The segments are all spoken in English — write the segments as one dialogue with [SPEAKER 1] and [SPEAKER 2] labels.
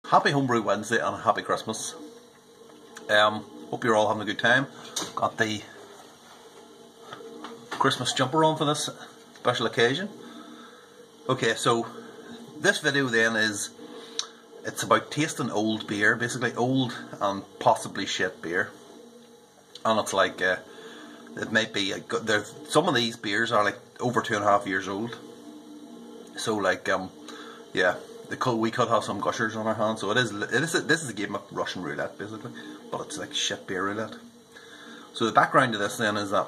[SPEAKER 1] Happy Homebrew Wednesday and a happy Christmas. Hope you're all having a good time. Got the Christmas jumper on for this special occasion. Okay, so this video then it's about tasting old beer, basically old and possibly shit beer. And it's like, it might be, some of these beers are like over 2.5 years old. So like, yeah. We could have some gushers on our hands, so this is a game of Russian roulette basically, but it's like shit beer roulette. So the background to this then is that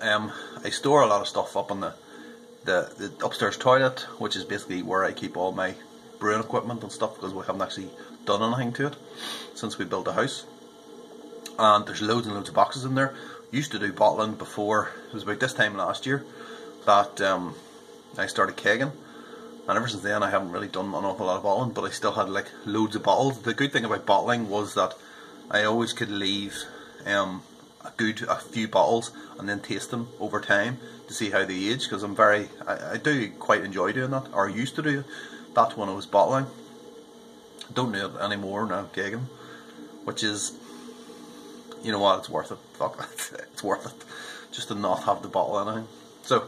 [SPEAKER 1] I store a lot of stuff up in the upstairs toilet, which is basically where I keep all my brewing equipment and stuff, because we haven't actually done anything to it since we built the house. And there's loads and loads of boxes in there. Used to do bottling before. It was about this time last year that I started kegging. And ever since then I haven't really done an awful lot of bottling, but I still had like loads of bottles. The good thing about bottling was that I always could leave a few bottles and then taste them over time to see how they age, because I do quite enjoy doing that, or used to do that when I was bottling. I don't do it anymore now I'm kegging, which is, you know what, it's worth it. Fuck it. It's worth it just to not have to bottle anything. So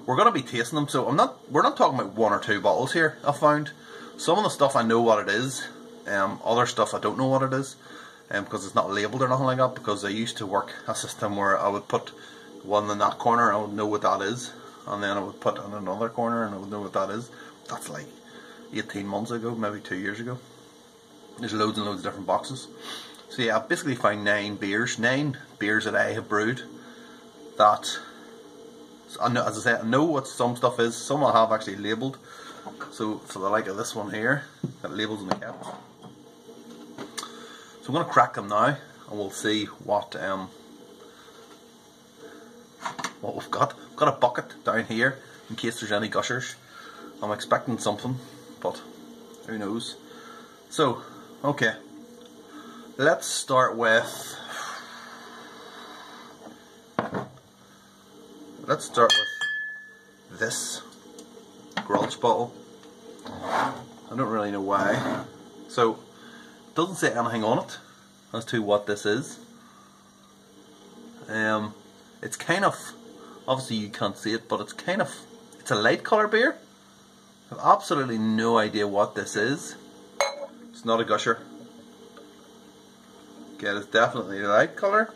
[SPEAKER 1] we're going to be tasting them, so we're not talking about 1 or 2 bottles here. I found some of the stuff I know what it is, other stuff I don't know what it is, because it's not labelled or nothing like that, because I used to work a system where I would put one in that corner and I would know what that is, and then I would put in another corner and I would know what that is. That's like 18 months ago, maybe 2 years ago. There's loads and loads of different boxes. So yeah, I've basically found 9 beers that I have brewed that, I know, as I say, I know what some stuff is. Some I have actually labelled. So for the like of this one here, that labels in the cap. So I'm going to crack them now, and we'll see what we've got. I've got a bucket down here in case there's any gushers. I'm expecting something, but who knows. So, okay, let's start with. Let's start with this Grudge bottle. I don't really know why. So, it doesn't say anything on it as to what this is. It's kind of, obviously you can't see it, but it's a light colour beer. I have absolutely no idea what this is. It's not a gusher. Okay, it's definitely a light colour.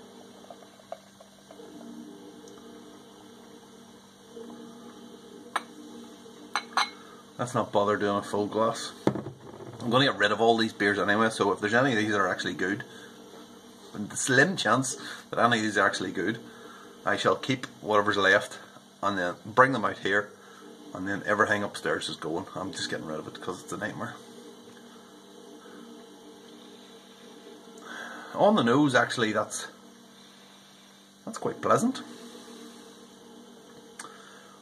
[SPEAKER 1] Let's not bother doing a full glass. I'm going to get rid of all these beers anyway, so if there's any of these that are actually good, and the slim chance that any of these are actually good, I shall keep whatever's left and then bring them out here, and then everything upstairs is going. I'm just getting rid of it because it's a nightmare. On the nose, actually, that's quite pleasant.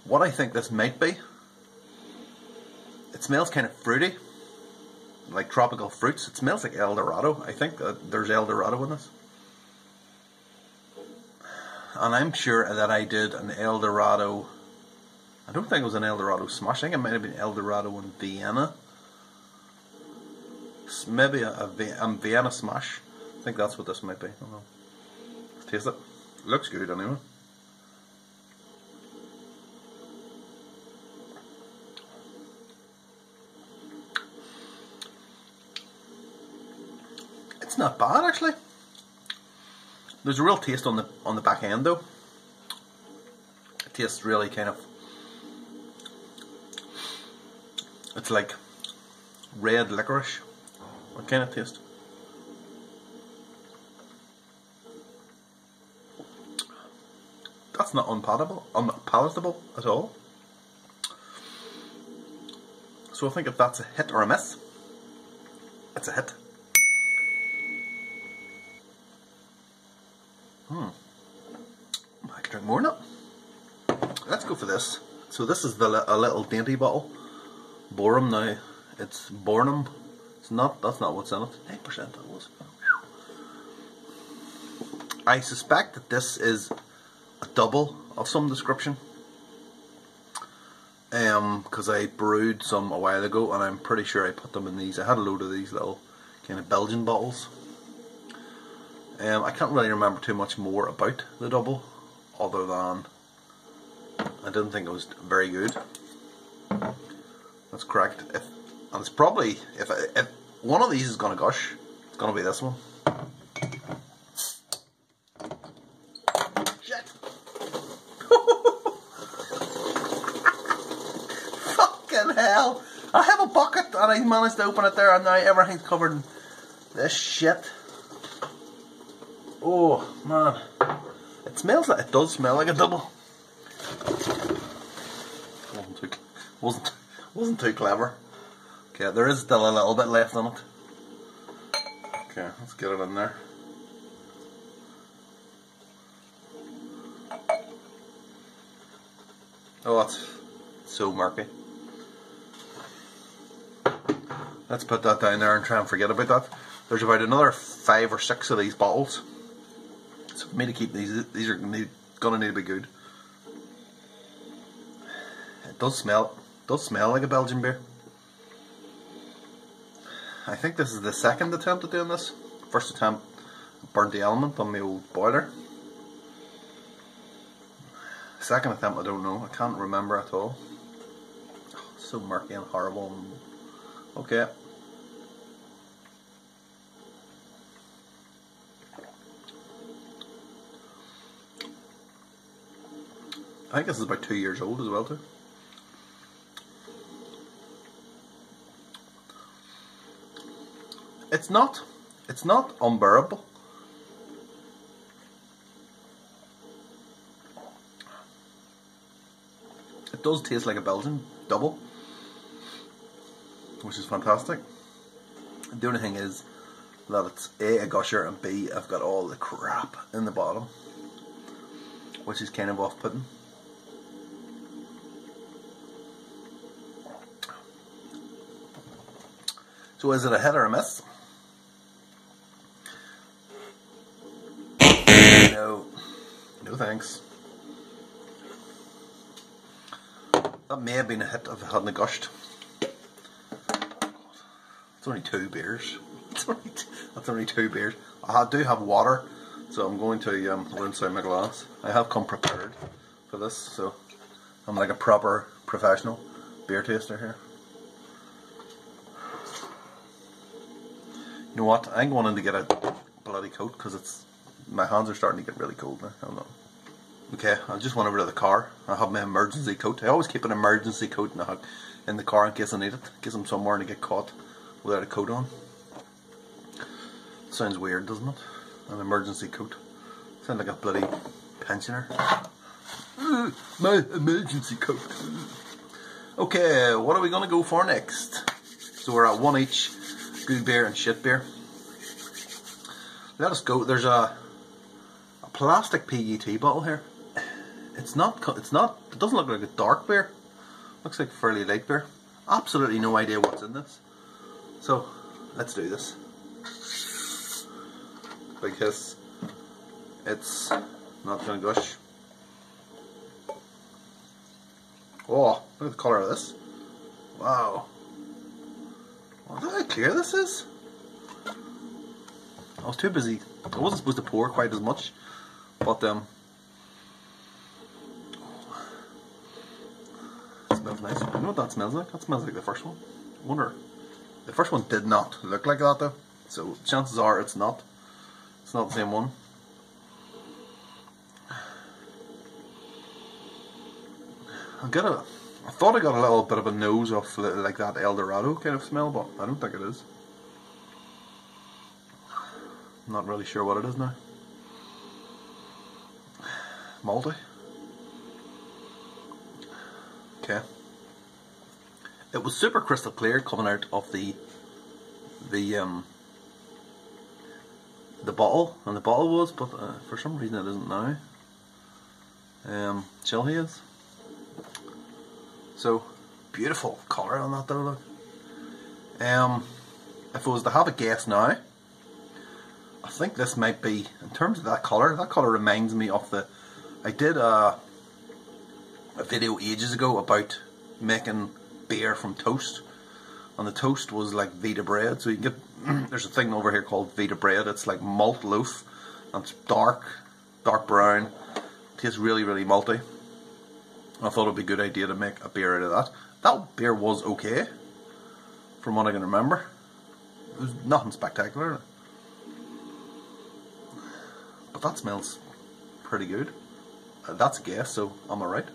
[SPEAKER 1] What I think this might be, it smells kind of fruity, like tropical fruits. It smells like El Dorado. I think there's El Dorado in this. And I'm sure that I did an El Dorado, I don't think it was an El Dorado Smash, I think it might have been El Dorado in Vienna. Maybe a Vienna Smash. I think that's what this might be. I don't know. Let's taste it. It looks good anyway. It's not bad actually. There's a real taste on the back end though. It tastes really kind of, it's like red licorice. What kind of taste? That's not unpalatable at all. So I think if that's a hit or a miss, it's a hit. I could drink more now. Let's go for this. So this is a little dainty bottle. Borum now. It's Bornum. It's not. That's not what's in it. 9% that was. I suspect that this is a double of some description. because I brewed some a while ago, and I'm pretty sure I put them in these. I had a load of these little kind of Belgian bottles. I can't really remember too much more about the double, other than I didn't think it was very good. That's correct. And it's probably, if one of these is gonna gush, it's gonna be this one. Shit! Fucking hell! I have a bucket and I managed to open it there, and now everything's covered in this shit. Oh man, it smells like, it does smell like a double. Wasn't too clever. Okay, there is still a little bit left on it. Okay, let's get it in there. Oh, it's so murky. Let's put that down there and try and forget about that. There's about another 5 or 6 of these bottles. So for me to keep these are gonna need to be good. It does smell like a Belgian beer. I think this is the second attempt at doing this. First attempt, I burnt the element on my old boiler. Second attempt, I don't know. I can't remember at all. Oh, it's so murky and horrible. Okay. I think this is about 2 years old as well too. It's not unbearable. It does taste like a Belgian double, which is fantastic. The only thing is that it's A gusher, and B, I've got all the crap in the bottom, which is kind of off-putting. So is it a hit or a miss? No thanks. That may have been a hit if it hadn't gushed. It's only 2 beers. That's only 2 beers. I do have water, so I'm going to rinse out my glass. I have come prepared for this, so I'm like a proper professional beer taster here. You know what? I'm going in to get a bloody coat because my hands are starting to get really cold now. Hold on. Okay, I just went over to the car. I have my emergency coat. I always keep an emergency coat in the car in case I need it. In case I'm somewhere and I get caught without a coat on. Sounds weird, doesn't it? An emergency coat. Sounds like a bloody pensioner. My emergency coat. Okay, what are we going to go for next? So we're at 1 each. Good beer and shit beer. Let us go. There's a plastic PET bottle here. It doesn't look like a dark beer. Looks like fairly light beer. Absolutely no idea what's in this. So, let's do this. Because it's not going to gush. Oh, look at the colour of this. Wow. Look how clear this is. I was too busy. I wasn't supposed to pour quite as much, but it smells nice. You know what that smells like? That smells like the first one. I wonder. The first one did not look like that though, so chances are it's not. It's not the same one. I thought I got a little bit of a nose of like that El Dorado kind of smell, but I don't think it is. I'm not really sure what it is now. Malty. Okay. It was super crystal clear coming out of the bottle, and the bottle was, but for some reason it isn't now. Chill is. So beautiful colour on that though. Look. If I was to have a guess now, I think this might be, in terms of that colour reminds me of I did a video ages ago about making beer from toast, and the toast was like Vita bread. So you can get there's a thing over here called Vita bread. It's like malt loaf, and it's dark brown. Tastes really, really malty. I thought it'd be a good idea to make a beer out of that. That beer was okay, from what I can remember. It was nothing spectacular, but that smells pretty good. That's a guess, so I'm alright.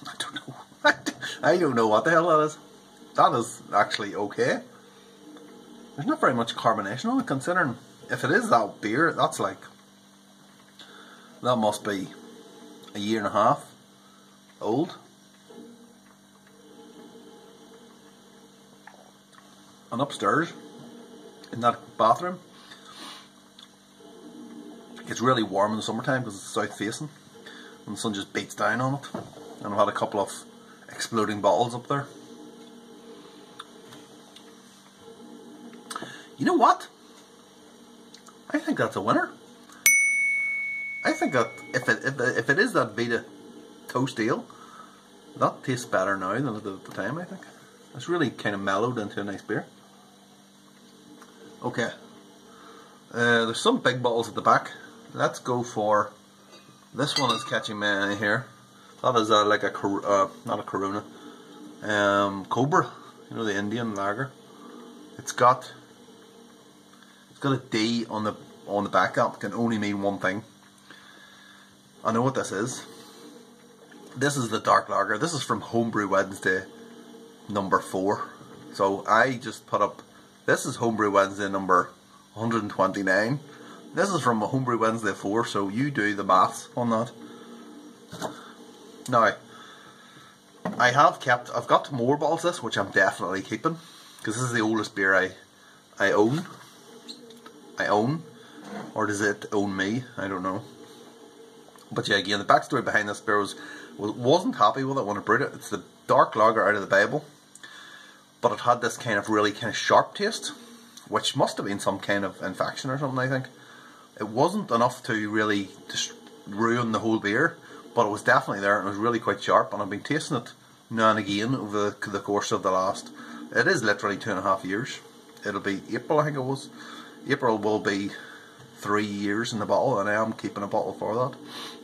[SPEAKER 1] I don't know. I don't know what the hell that is. That is actually okay. There's not very much carbonation on it, considering if it is that beer, that's like, that must be a year and a half old. And upstairs, in that bathroom, it gets really warm in the summertime because it's south facing, and the sun just beats down on it. And I've had a couple of exploding bottles up there. You know what? I think that's a winner. I think that if it is that Vita toast ale, that tastes better now than it did at the time. I think it's really kind of mellowed into a nice beer. Okay, there's some big bottles at the back. Let's go for this one. Is catching my eye here. That is like a not a Corona, Cobra. You know, the Indian lager. It's got a D on the back. That can only mean one thing. I know what this is. This is the dark lager. This is from Homebrew Wednesday number 4. So I just put up, this is Homebrew Wednesday number 129. This is from Homebrew Wednesday 4, so you do the maths on that. Now, I've got more bottles of this, which I'm definitely keeping, because this is the oldest beer I own. Or does it own me? I don't know. But yeah, again, the backstory behind this beer wasn't happy with it when I brewed it. It's the dark lager out of the Bible, but it had this kind of sharp taste, which must have been some kind of infection or something, I think. It wasn't enough to really just ruin the whole beer, but it was definitely there, and it was really quite sharp, and I've been tasting it now and again over the course of the last, it is literally 2.5 years. It'll be April, I think it was. April will be 3 years in the bottle, and I am keeping a bottle for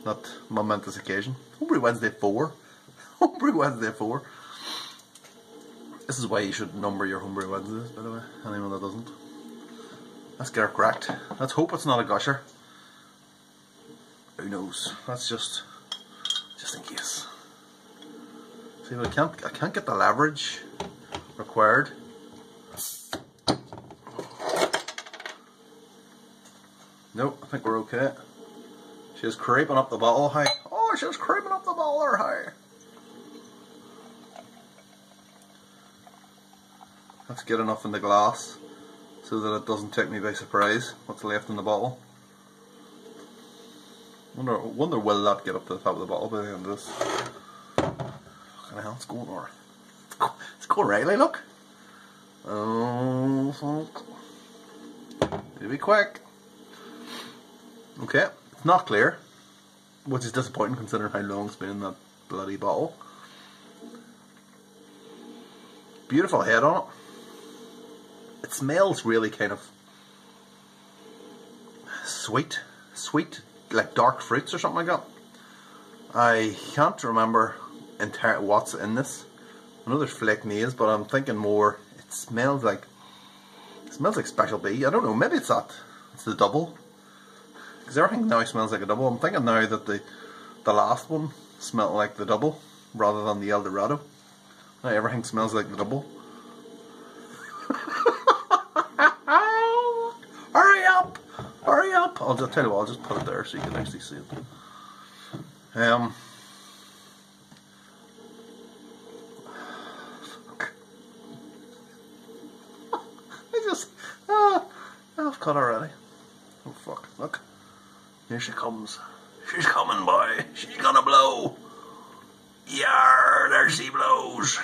[SPEAKER 1] that momentous occasion. Homebrew Wednesday 4. Homebrew Wednesday 4. This is why you should number your Homebrew Wednesdays, by the way. Anyone that doesn't. Let's get her cracked. Let's hope it's not a gusher. Who knows? That's just in case. See, I can't get the leverage required. Nope, I think we're okay. She's creeping up the bottle high. Oh, she's creeping up the bottle high. Let's get enough in the glass so that it doesn't take me by surprise what's left in the bottle. Wonder will that get up to the top of the bottle by the end of this. What the hell, it's going over. It's going rightly, look. Oh, fuck. Be quick. Okay, it's not clear, which is disappointing considering how long it's been in that bloody bottle. Beautiful head on it. It smells really kind of sweet, like dark fruits or something like that. I can't remember what's in this. I know there's flake maize, but I'm thinking more. It smells like Special B. I don't know. Maybe it's that. It's the double. Because everything now smells like a double. I'm thinking now that the last one smelled like the double rather than the El Dorado. Now everything smells like the double. Hurry up! Hurry up! I'll tell you what, I'll just put it there so you can actually see it. I've cut already. Oh fuck, look. Here she comes. She's coming, boy. She's gonna blow. Yar, there she blows.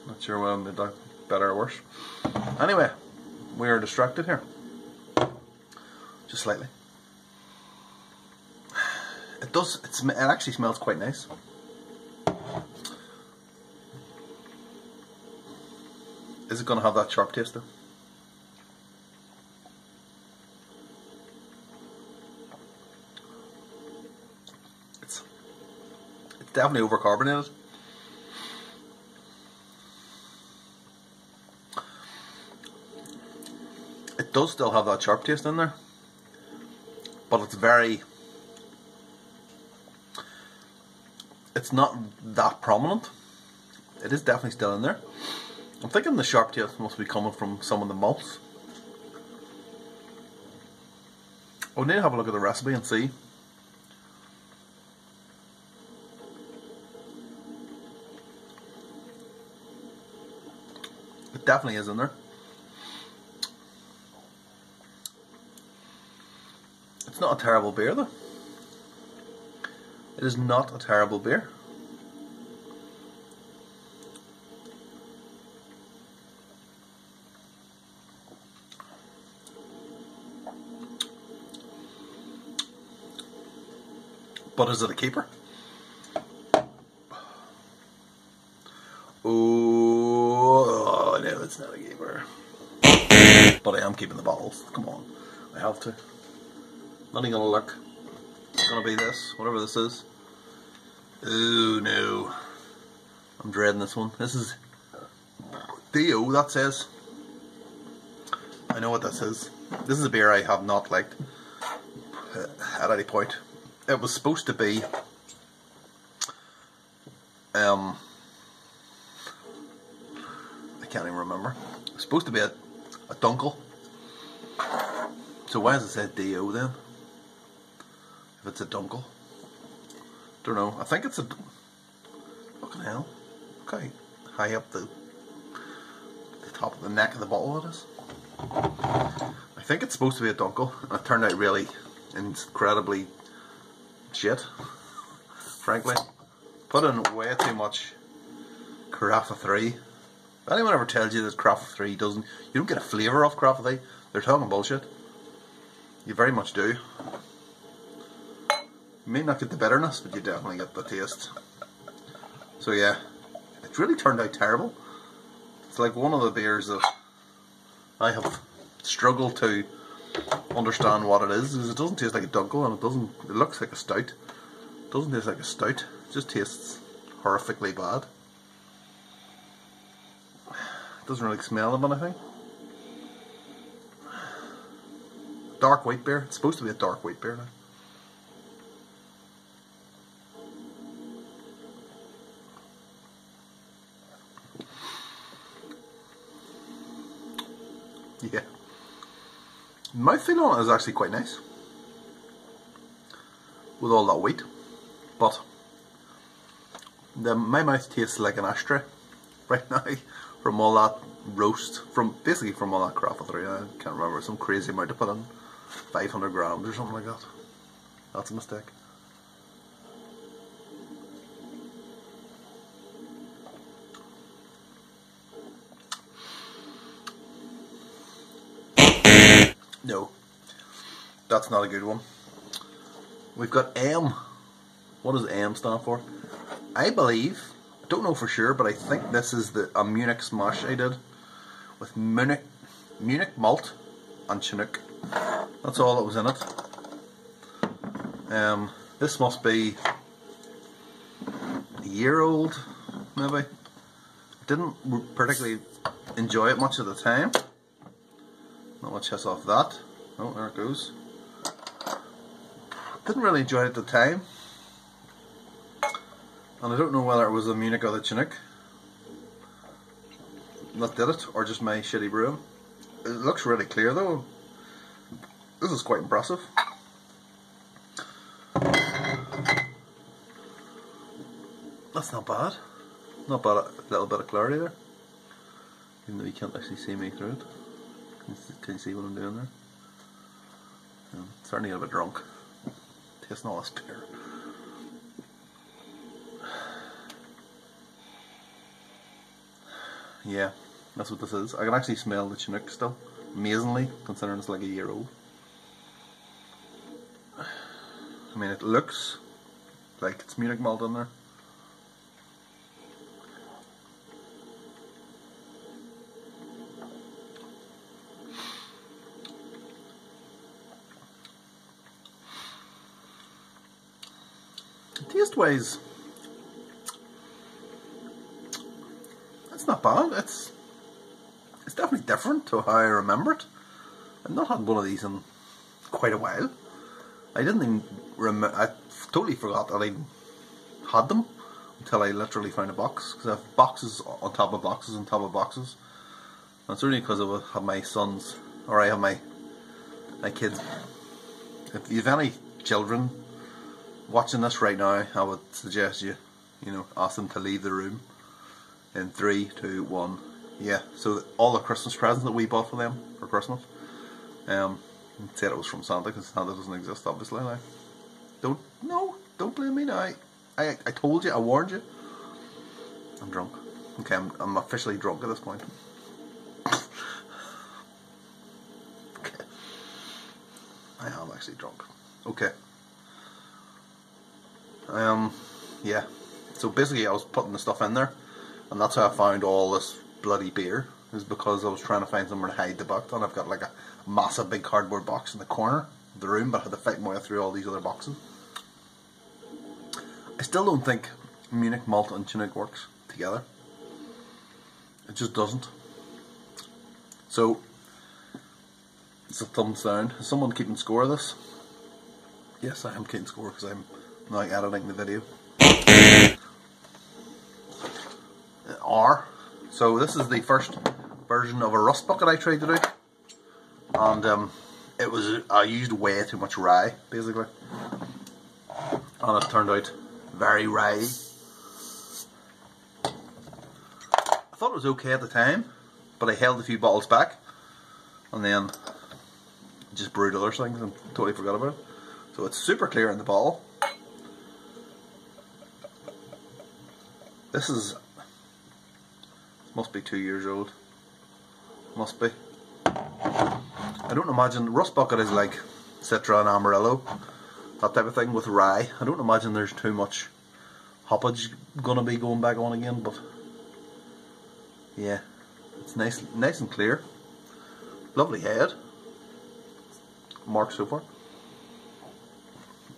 [SPEAKER 1] Not sure whether I made that better or worse. Anyway, we are distracted here. Just slightly. It does. It actually smells quite nice. Is it going to have that sharp taste though? It's definitely overcarbonated. It does still have that sharp taste in there, but it's not that prominent. It is definitely still in there. I'm thinking the sharp taste must be coming from some of the malts. I need to have a look at the recipe and see. It definitely is in there. It's not a terrible beer though. It is not a terrible beer. But is it a keeper? Oh no, it's not a keeper. But I am keeping the bottles. Come on, I have to. Not even gonna look. It's gonna be this, whatever this is. Oh no, I'm dreading this one. This is D.O. That says. I know what this is. This is a beer I have not liked at any point. It was supposed to be I can't even remember. It was supposed to be a dunkel. So why does it say D.O. then? If it's a dunkel. Don't know. I think it's a... Fucking hell. Look how high up the top of the neck of the bottle it is. I think it's supposed to be a dunkel. And it turned out really incredibly shit. Frankly. Put in way too much Carafa 3. If anyone ever tells you that Carafa 3 you don't get a flavour off Carafa 3, they're talking bullshit. You very much do. You may not get the bitterness, but you definitely get the taste. So yeah, it really turned out terrible. It's like one of the beers that I have struggled to understand what it is, because it doesn't taste like a dunkel, and it looks like a stout. It doesn't taste like a stout, it just tastes horrifically bad. It doesn't really smell of anything. Dark wheat beer. It's supposed to be a dark wheat beer now. Yeah. Mouthfeel on it is actually quite nice. With all that wheat. But my mouth tastes like an ashtray right now from all that roast, basically from all that Carafa 3. I can't remember, some crazy amount to put in. 500 grams or something like that. That's a mistake. No, that's not a good one. We've got M. What does M stand for? I believe, I don't know for sure, but I think this is a Munich smash I did with Munich malt and Chinook. That's all that was in it. This must be a year old, maybe. Didn't particularly enjoy it much at the time. Not much hiss off that. Oh, there it goes. Didn't really enjoy it at the time. And I don't know whether it was the Munich or the Chinook that did it, or just my shitty brewing. It looks really clear though. This is quite impressive. That's not bad. Not bad, a little bit of clarity there. Even though you can't actually see me through it. Can you see what I'm doing there? I'm starting to get a bit drunk. Tasting all this beer. yeah, that's what this is. I can actually smell the Chinook still, amazingly, considering it's like a year old. I mean, it looks like it's Munich malt in there. Taste wise, it's not bad. It's definitely different to how I remember it. I've not had one of these in quite a while. I didn't even remember. I totally forgot that I had them until I literally found a box, because I have boxes on top of boxes on top of boxes. And it's only because I have my sons, or I have my kids. If you have any children watching this right now, I would suggest you ask them to leave the room in 3, 2, 1. Yeah, so all the Christmas presents that we bought for them for Christmas, said it was from Santa, because Santa doesn't exist, obviously. Like, don't blame me now. I told you, I warned you. I'm drunk. Okay, I'm officially drunk at this point. Okay, I am actually drunk. Okay. Yeah. So basically, I was putting the stuff in there, and that's how I found all this bloody beer. Is because I was trying to find somewhere to hide the box, and I've got like a massive big cardboard box in the corner of the room, but I had to fight my way through all these other boxes. I still don't think Munich malt and Chinook works together. It just doesn't. So it's a thumbs down. Is someone keeping score of this? Yes, I am keeping score because I'm now editing the video. So this is the first version of a rust bucket I tried to do, and I used way too much rye basically, and it turned out very rye. I thought it was okay at the time, but I held a few bottles back and then just brewed other things and totally forgot about it. So it's super clear in the bottle. This must be 2 years old. Must be. I don't imagine, rust bucket is like Citra and Amarillo, that type of thing with rye. I don't imagine there's too much hoppage gonna be going back on again, but yeah, it's nice and clear. Lovely head. Mark so far.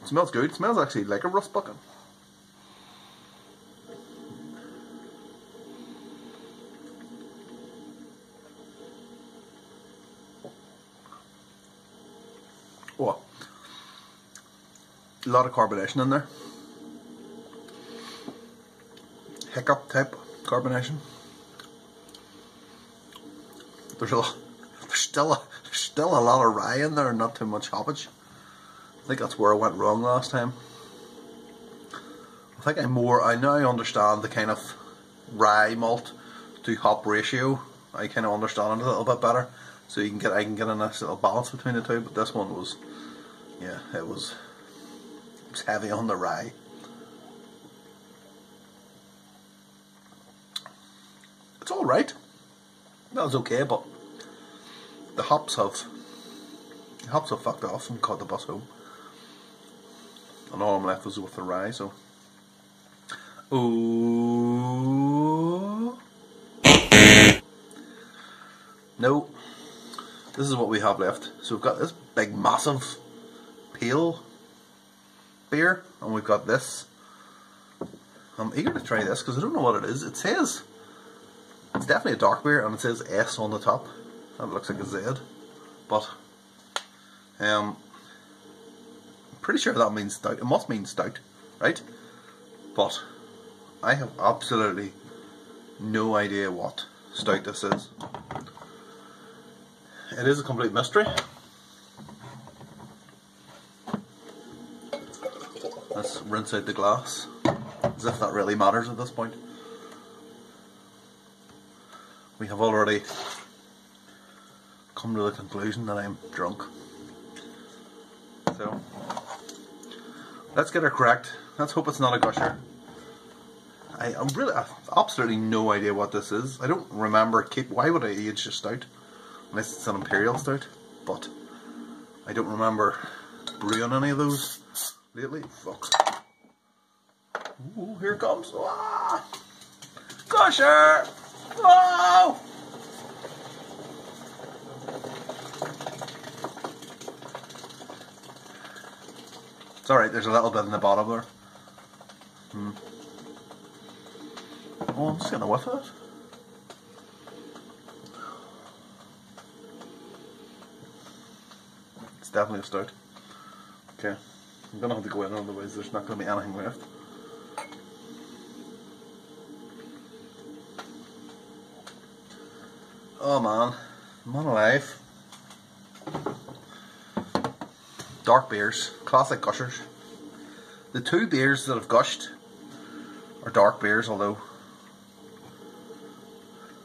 [SPEAKER 1] It smells good. It smells actually like a rust bucket. Oh, a lot of carbonation in there. Hiccup type carbonation. There's still a lot of rye in there and not too much hoppage. I think that's where I went wrong last time. I think I now understand the kind of rye malt to hop ratio. I kind of understand it a little bit better, so I can get a nice little balance between the two. But this one was, yeah, it was heavy on the rye. It's all right. That was okay, but the hops have fucked off and caught the bus home, and all I'm left was with the rye. So, ooh, no, this is what we have left. So we've got this big, massive, pale beer, and we've got this. I'm eager to try this because I don't know what it is. It says it's definitely a dark beer, and it says S on the top. That looks like a Z, but I'm pretty sure that means stout. It must mean stout, right? But I have absolutely no idea what stout this is. It is a complete mystery. Let's rinse out the glass, as if that really matters at this point. We have already come to the conclusion that I'm drunk. So let's get her correct. Let's hope it's not a gusher. I've absolutely no idea what this is. I don't remember. Why would I age a stout? Unless it's an imperial stout. But I don't remember brewing any of those lately. Fuck. Ooh, here it comes. Ah! Gusher! Whoa! It's alright, there's a little bit in the bottom there. Oh, I'm just gonna whiff it. It's definitely a stout. Okay, I'm gonna have to go in, otherwise there's not gonna be anything left. Oh man, I'm alive. Dark beers, classic gushers. The two beers that have gushed are dark beers, although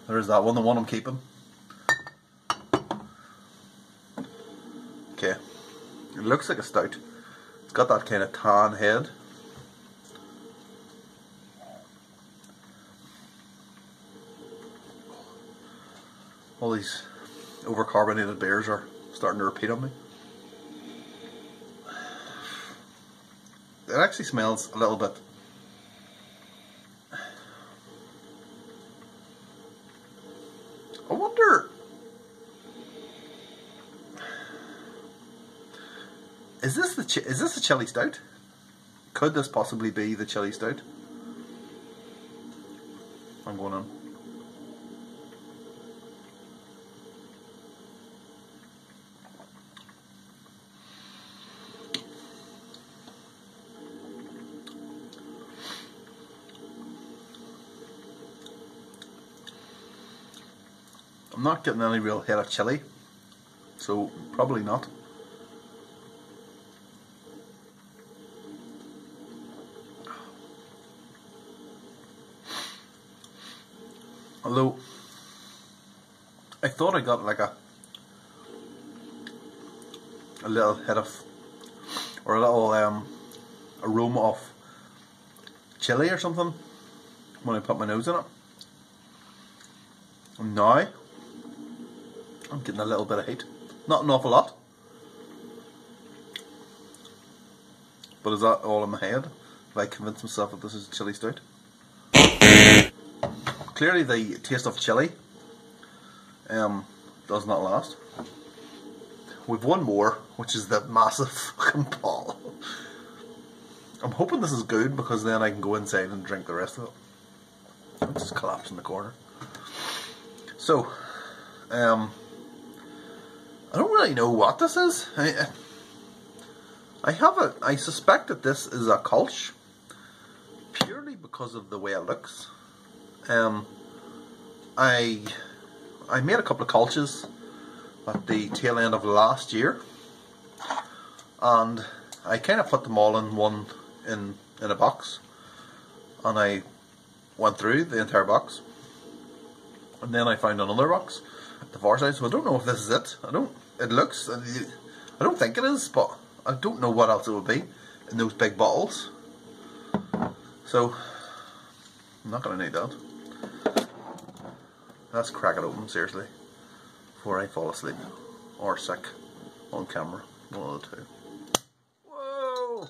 [SPEAKER 1] there's that one, the one I'm keeping. Okay, it looks like a stout. It's got that kind of tan head. All these overcarbonated beers are starting to repeat on me. It actually smells a little bit. I wonder, is this a chili stout? Could this possibly be the chili stout? I'm going on. I'm not getting any real head of chili, so probably not. Although I thought I got like a little head of, or a little aroma of chili or something when I put my nose in it. And now I'm getting a little bit of heat. Not an awful lot. But is that all in my head? Have I convinced myself that this is a chili stout? Clearly the taste of chili does not last. We've one more, which is the massive fucking ball. I'm hoping this is good because then I can go inside and drink the rest of it. I'll just collapse in the corner. So, I don't really know what this is. I suspect that this is a Kolsch, purely because of the way it looks. I made a couple of Kolsches at the tail end of last year, and I kind of put them all in one in a box, and I went through the entire box, and then I found another box at the far side. So I don't know if this is it. It looks. I don't think it is, but I don't know what else it would be in those big bottles. So I'm not gonna need that. Let's crack it open, seriously, before I fall asleep or sick on camera. One of the two. Whoa!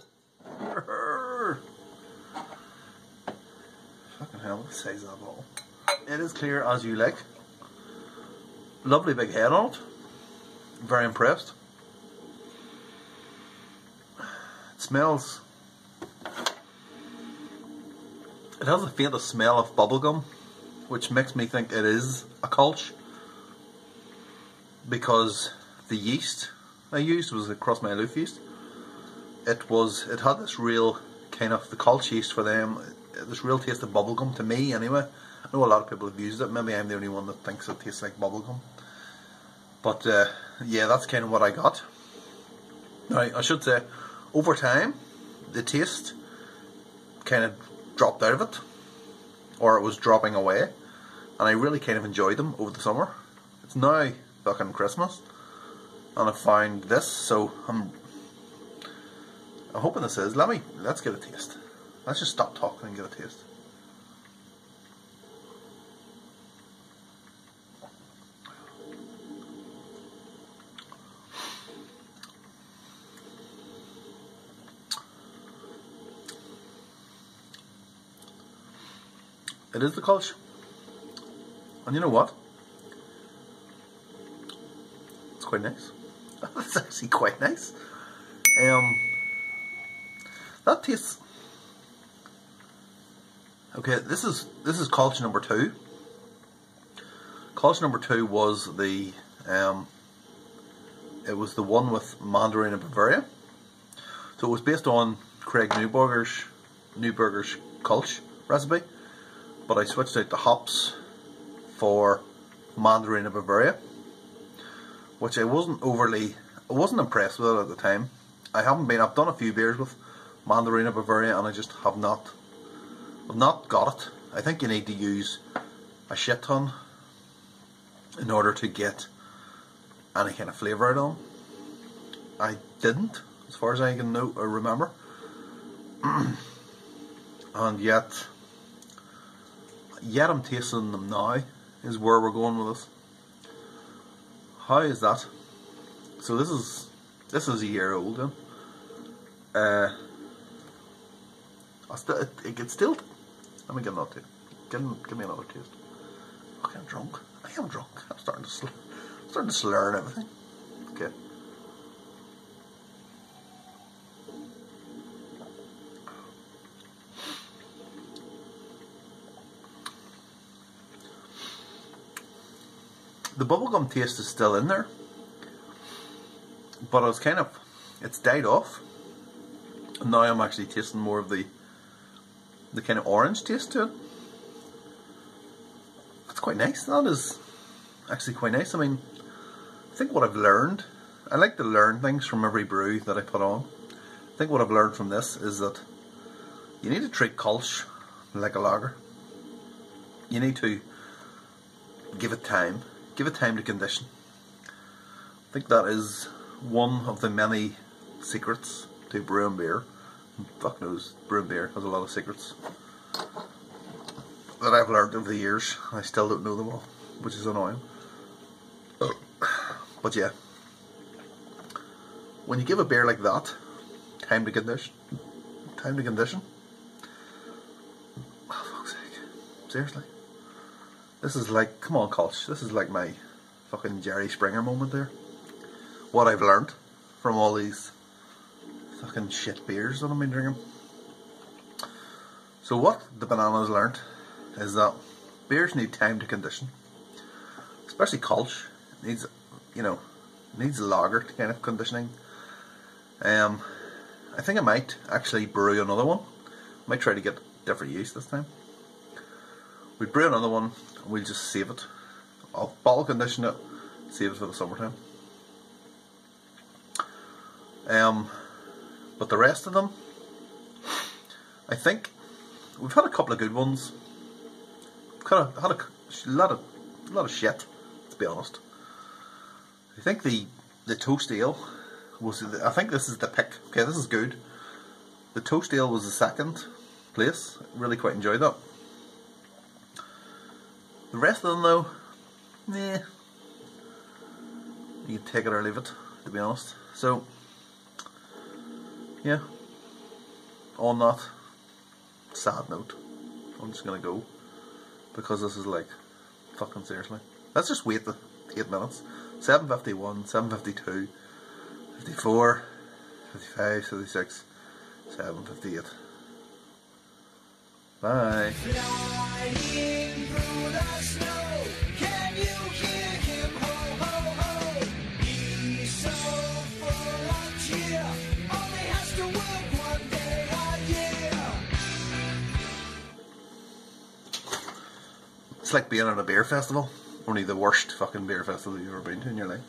[SPEAKER 1] Fucking hell, what size is that bottle? It is clear as you like. Lovely big head on it. Very impressed. It smells. It has the faintest smell of bubblegum, which makes me think it is a Kolsch, because the yeast I used was a Cross My Aloof yeast. It had this real kind of, the Kolsch yeast for them, this real taste of bubblegum to me anyway. I know a lot of people have used it, maybe I'm the only one that thinks it tastes like bubblegum. But yeah, that's kind of what I got. Now, I should say, over time, the taste kind of dropped out of it, or it was dropping away, and I really kind of enjoyed them over the summer. It's now fucking Christmas, and I found this, so I'm hoping this is. Let's get a taste. Let's just stop talking and get a taste. It is the Kolsch. And you know what? It's quite nice. It's actually quite nice. That tastes... Okay, this is Kolsch number 2. Kolsch number 2 was the... it was the one with Mandarin of Bavaria. So it was based on Craig Newberger's Kolsch recipe. But I switched out the hops for Mandarin of Bavaria, which I wasn't impressed with it at the time. I've done a few beers with Mandarin of Bavaria and I just I've not got it. I think you need to use a shit ton in order to get any kind of flavour out of them. I didn't, as far as I can know or remember. And yet I'm tasting them now, is where we're going with this. How is that? So this is a year old then. It gets still. Let me get another taste. Give me another taste. Okay, I'm drunk. I am drunk. I'm starting to slur and everything. Okay. The bubblegum taste is still in there, but it's died off. And now I'm actually tasting more of the kind of orange taste to it. That's quite nice. That is actually quite nice. I mean, I think what I've learned, I like to learn things from every brew that I put on. I think what I've learned from this is that you need to treat Kolsch like a lager. You need to give it time. Give it time to condition. I think that is one of the many secrets to brewing beer. Fuck knows, brewing beer has a lot of secrets that I've learned over the years. I still don't know them all, which is annoying. But yeah, when you give a beer like that time to condition, oh fuck's sake, seriously. This is like, come on Kolsch, this is like my fucking Jerry Springer moment there. What I've learned from all these fucking shit beers that I've been drinking. So what the bananas learned is that beers need time to condition. Especially Kolsch needs, needs lager to kind of conditioning. I think I might actually brew another one. I might try to get different yeast this time. We'll brew another one and we'll just save it. I'll bottle condition it, save it for the summertime. But the rest of them, I think we've had a couple of good ones. We've had a lot of shit, to be honest. I think the Toast Ale was, I think this is the pick. Okay, this is good. The Toast Ale was the second place. Really quite enjoyed that. The rest of them though, nah. You can take it or leave it, to be honest. So, yeah. On that sad note, I'm just gonna go, because this is like, fucking seriously. Let's just wait the 8 minutes. 7:51, 7:52, 54, 55, 56, 7:58. Bye. Flying through the snow, can you hear him? Ho, ho, ho. He's so full of cheer, only has to work 1 day a year. It's like being at a beer festival, only the worst fucking beer festival you've ever been to in your life.